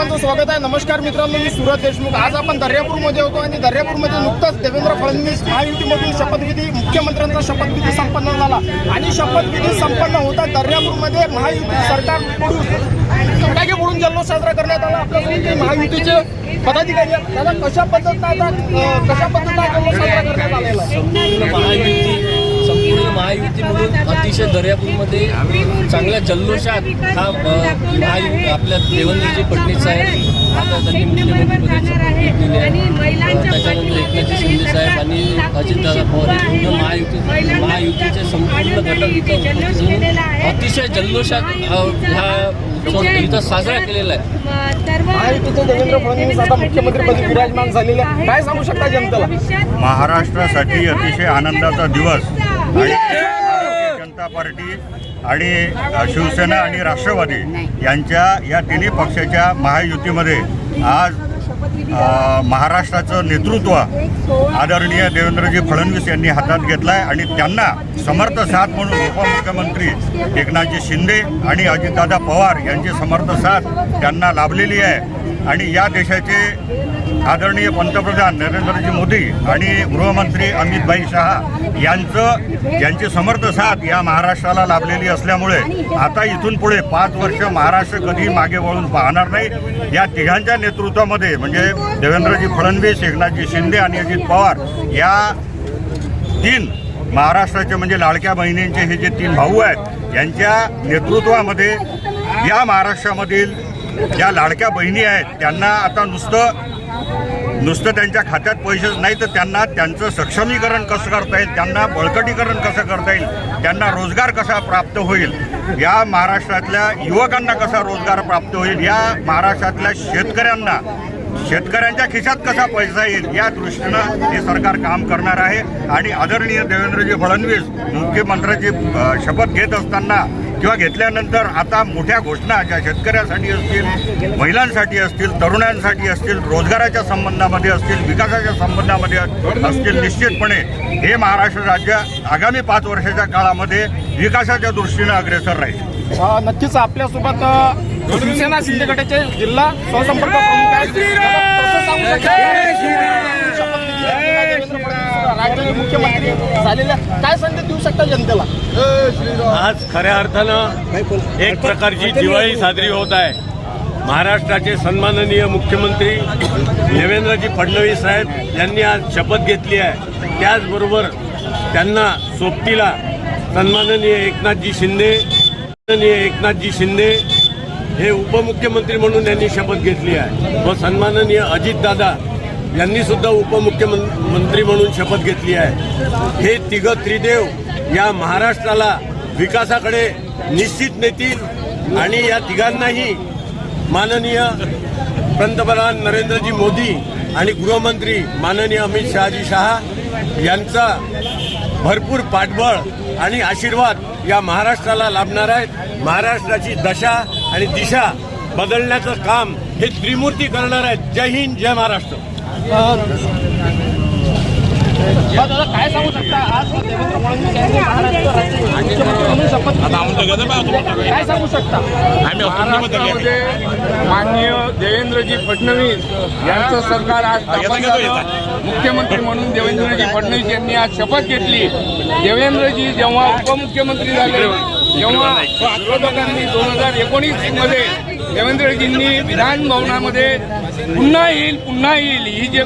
सर्वांचं स्वागत आहे। नमस्कार मित्रांनो, मी सूरज देशमुख। आज आपण दर्यापूरमध्ये होतो आणि दर्यापूरमध्ये नुकताच देवेंद्र फडणवीस महायुतीमधील शपथविधी मुख्यमंत्र्यांचा शपथविधी संपन्न झाला आणि शपथविधी संपन्न होता दर्यापूरमध्ये महायुती सरकारकडून फटाके फोडून जल्लोष साजरा करण्यात आला। आपल्यासोबत महायुतीचे पदाधिकारी आहेत। दादा, कशा पद्धतीने जल्लोष साजरा करण्यात आलेला संपूर्ण महायुती म्हणून अतिशय दर्यापूरमध्ये चांगल्या जल्लोषात हा आपल्या देवेंद्रजी फडणवीस साहेब आता त्यांनी मुख्यमंत्रीपदाची शपथ घेतलेली आहे। त्याच्यानंतर एकनाथजी शिंदे साहेब आणि अजितदादा पवार पूर्ण महायुतीचे संपूर्ण घटक इथं उपस्थित होऊन अतिशय जल्लोषात हा इथं साजरा केलेला आहे। महायुतीचे देवेंद्र फडणवीस आता मुख्यमंत्रीपदी विराजमान झालेले आहे। काय सांगू शकता जनतेला? महाराष्ट्रासाठी अतिशय आनंदाचा दिवस आणि भारतीय जनता पार्टी आणि शिवसेना आणि राष्ट्रवादी यांच्या या तिन्ही पक्षाच्या महायुतीमध्ये आज महाराष्ट्राचं नेतृत्व आदरणीय देवेंद्रजी फडणवीस यांनी हातात घेतलं आहे आणि त्यांना समर्थ साथ म्हणून उपमुख्यमंत्री एकनाथजी शिंदे आणि अजितदादा पवार यांची समर्थ साथ त्यांना लाभलेली आहे। आणि या देशाचे आदरणीय पंतप्रधान नरेंद्रजी मोदी आणि गृहमंत्री अमित भाई शहा यांची समर्थ साथ या महाराष्ट्राला लाभलेली असल्यामुळे आता इथून पुढे 5 वर्ष महाराष्ट्र कधी मागे वळून पाहणार नाही। या तिघांच्या नेतृत्वामध्ये म्हणजे देवेंद्रजी फडणवीस, एकनाथजी शिंदे आणि अजित पवार या 3 महाराष्ट्राचे म्हणजे लाडक्या बहिणींचे हे जे 3 भाऊ आहेत यांच्या नेतृत्वामध्ये या महाराष्ट्रामधील ज्या लाडक्या बहिणी आहेत त्यांना आता नुसतं त्यांच्या खात्यात पैसेच नाही तर त्यांना त्यांचं सक्षमीकरण कसं करता येईल, त्यांना बळकटीकरण कसं करता येईल, त्यांना रोजगार कसा प्राप्त होईल, या महाराष्ट्रातल्या युवकांना कसा रोजगार प्राप्त होईल, या महाराष्ट्रातल्या शेतकऱ्यांच्या खिशात कसा पैसा येईल या दृष्टीनं हे सरकार काम करणार आहे। आणि आदरणीय देवेंद्रजी फडणवीस मुख्यमंत्र्याची शपथ घेत असताना किंवा घेतल्यानंतर आता मोठ्या घोषणा ज्या शेतकऱ्यांसाठी असतील, महिलांसाठी असतील, तरुणांसाठी असतील, रोजगाराच्या संबंधामध्ये असतील, विकासाच्या संबंधामध्ये असतील, निश्चितपणे हे महाराष्ट्र राज्य आगामी 5 वर्षाच्या काळामध्ये विकासाच्या दृष्टीनं अग्रेसर राहील। नक्कीच आपल्यासोबत शिवसेना शिंदे गटाचे जिल्हा सहसंपर्क प्रमुख आहेत। राज्याचे मुख्यमंत्री झालेल्या काय संदेश देऊ शकता जनतेला? आज खऱ्या अर्थानं एक प्रकारची दिवाळी साजरी होत आहे। महाराष्ट्राचे सन्माननीय मुख्यमंत्री देवेंद्रजी फडणवीस साहेब यांनी आज शपथ घेतली आहे। त्याचबरोबर त्यांना सोबतीला सन्माननीय एकनाथजी शिंदे हे उपमुख्यमंत्री म्हणून त्यांनी शपथ घेतली आहे व सन्माननीय अजितदादा यांनी सुद्धा उपमुख्यमंत्री म्हणून शपथ घेतली आहे। हे तिघं त्रिदेव या महाराष्ट्राला विकासाकडे निश्चित नेतील आणि या तिघांनाही माननीय पंतप्रधान नरेंद्रजी मोदी आणि गृहमंत्री माननीय अमित शहा यांचा भरपूर पाठबळ आणि आशीर्वाद या महाराष्ट्राला लाभणार आहेत। महाराष्ट्राची दशा आणि दिशा बदलण्याचं काम हे त्रिमूर्ती करणार आहेत। जय हिंद, जय महाराष्ट्र। काय सांगू शकता? आज देवेंद्र फडणवीस यांनी काय सांगू शकता? महाराष्ट्रामध्ये माननीय देवेंद्रजी फडणवीस यांचं सरकार आज स्थापन झालं। मुख्यमंत्री म्हणून देवेंद्रजी फडणवीस यांनी आज शपथ घेतली। देवेंद्रजी जेव्हा उपमुख्यमंत्री झाले तेव्हा विरोधकांनी 2019 मध्ये देवेंद्रजींनी विधान भवनामध्ये पुन्हा येईल ही जे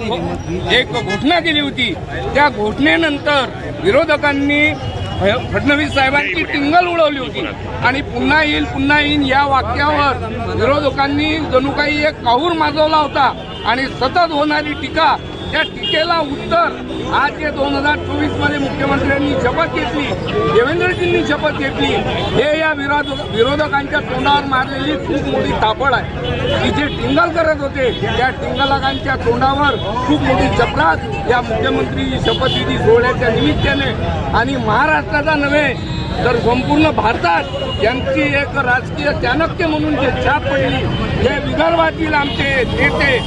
एक घोषणा केली होती, त्या घोषणेनंतर विरोधकांनी फडणवीस साहेबांची टिंगल उडवली होती आणि पुन्हा येईल या वाक्यावर विरोधकांनी जणू काही एक काहूर माजवला होता आणि सतत होणारी टीका, त्या टीकेला उत्तर आज जे 2024 मध्ये मुख्यमंत्र्यांनी शपथ घेतली, देवेंद्रजींनी शपथ घेतली, हे या विरोधकांच्या तोंडावर मारलेली खूप मोठी तापड आहे। की जे टिंगल करत होते त्या टिंगलकांच्या तोंडावर खूप मोठी चपराक या मुख्यमंत्री शपथविधी सोहळ्याच्या निमित्ताने आणि महाराष्ट्राचा नव्हे तर संपूर्ण भारतात यांची एक राजकीय चाणक्य म्हणून जे छाप पडली, हे विदर्भातील आमचे नेते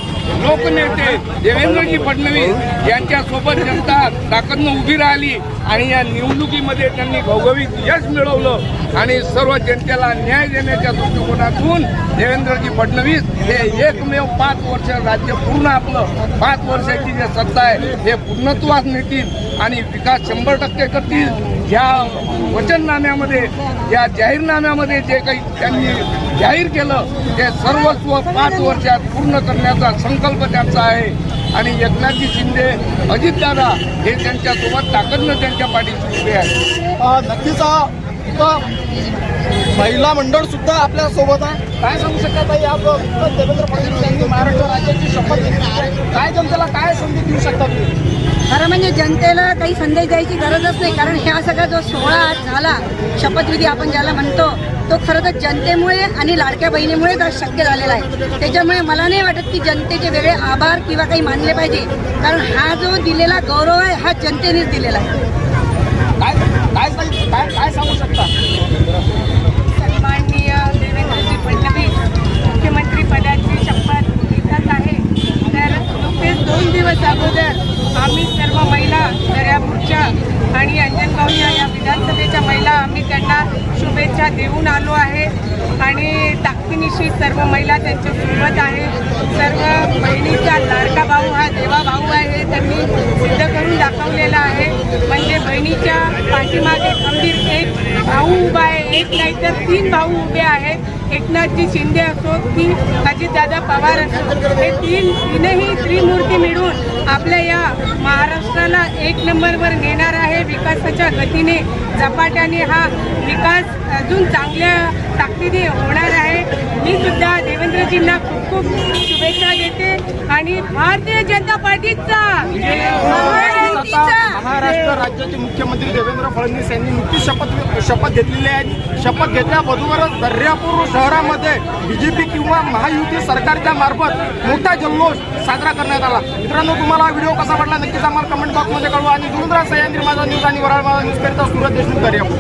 लोकनेते देवेंद्रजी फडणवीस यांच्यासोबत जनता ताकदनं उभी राहिली आणि या निवडणुकीमध्ये त्यांनी घवघवीत यश मिळवलं आणि सर्व जनतेला न्याय देण्याच्या दृष्टिकोनातून देवेंद्रजी फडणवीस हे एकमेव 5 वर्ष राज्य पूर्ण आपलं 5 वर्षाची जे सत्ता आहे हे पूर्णत्वास नेतील आणि विकास 100% करतील। या वचननाम्यामध्ये या जाहीरनाम्यामध्ये जे काही त्यांनी जाहीर केलं ते सर्वस्व 5 वर्षात पूर्ण करण्याचा संकल्प त्यांचा आहे आणि एकनाथजी शिंदे अजितदादा हे त्यांच्यासोबत ताकदनं त्यांच्या पाठीशी उभे आहेत। नक्कीच इथं महिला मंडळ सुद्धा आपल्या सोबत आहे। काय सांगू शकता या देवेंद्र फडणवीस यांनी महाराष्ट्र राज्याची शपथ घेतली आहे, काय जनतेला काय संधी देऊ शकता तुम्ही? खरं म्हणजे जनतेला काही संदेश द्यायची गरजच नाही, कारण ह्या सगळा जो सोहळा आज झाला शपथविधी आपण ज्याला म्हणतो तो खरं तर जनतेमुळे आणि लाडक्या बहिणीमुळेच आज शक्य झालेला आहे। त्याच्यामुळे मला नाही वाटत की जनतेचे वेगळे आभार किंवा काही मानले पाहिजे, कारण हा जो दिलेला गौरव आहे हा जनतेनेच दिलेला आहे। काय सांगू शकता? सन्माननीय देवेंद्रजी फडणवीस मुख्यमंत्री पदाची शपथ घेतच आहे। तर नुकतेच 2 दिवस अगोदर आम्ही सर्व महिला दर्यापूरच्या आणि अंजनगाव या विधानसभेच्या महिला आम्ही त्यांना शुभेच्छा देऊन आलो आहे आणि ताकदीनिशी सर्व महिला त्यांच्या सोबत आहे। सर्व बहिणीचा लाडका भाऊ हा देवा भाऊ आहे हे त्यांनी सिद्ध करून दाखवलेला आहे। म्हणजे बहिणीच्या पाठीमागे खंबीर एक भाऊ उभा आहे, एक नाही तर 3 भाऊ उभे आहेत। एकनाथजी शिंदे असो की अजितदादा पवार असो, हे तीनही त्रिमूर्ती मिळून आपल्या या महाराष्ट्राला 1 नंबरवर नेणार आहे। विकासाच्या गतीने झपाट्याने हा विकास अजून चांगल्या ताकदीने होणार आहे। मी सुद्धा देवेंद्रजींना खूप खूप शुभेच्छा देते आणि भारतीय जनता पार्टीचा महाराष्ट्र राज्याचे मुख्यमंत्री देवेंद्र फडणवीस यांनी नुकतीच शपथ घेतलेली आहे। शपथ घेतल्याबरोबरच दर्यापूर शहरामध्ये बीजेपी किंवा महायुती सरकारच्या मार्फत मोठा जल्लोष साजरा करण्यात आला। मित्रांनो, तुम्हाला हा व्हिडिओ कसा वाटला नक्कीच आम्हाला कमेंट बॉक्समध्ये कळवा आणि जुळून राहा सह्याद्री माझा न्यूज आणि वराळ माझा न्यूज करिता सुरत देशमुख दर्यापूर।